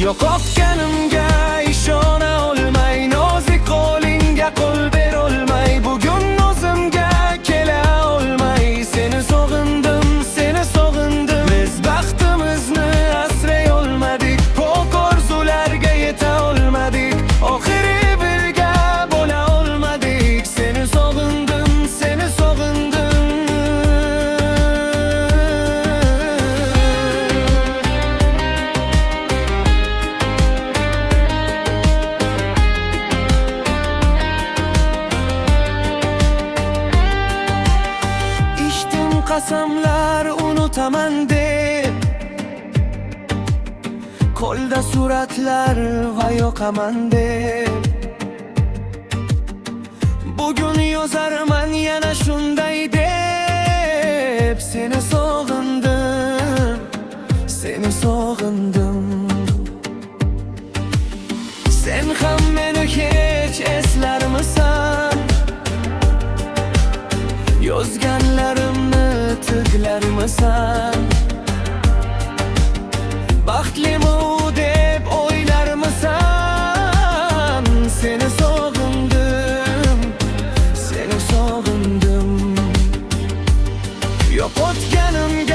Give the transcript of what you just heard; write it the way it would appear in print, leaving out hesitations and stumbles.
Yo'q o'tganimga ishona olmay, nozik qo'lingga qo'l berolmay, bugun o'zimga kela olmay, seni sog'indim, seni sog'indim. Biz baxtimizni asray olmadik, ko'p orzularga yeta olmadik, oxiri birga bo'la olmadik. Seni sog'indim, seni sog'indim. Qasamlar unutaman deb, qo'lda suratlar va yo'qaman deb, bugun yozarman yana shunday deb. Seni sog'indim, seni sog'indim. Sen ham meni hech eslarmisan? Yozganlarimni tiglarmisan? Baxtlimi deb o'ylarmisan? Seni sog'indim, seni sog'indim. Yo'q o'tganimga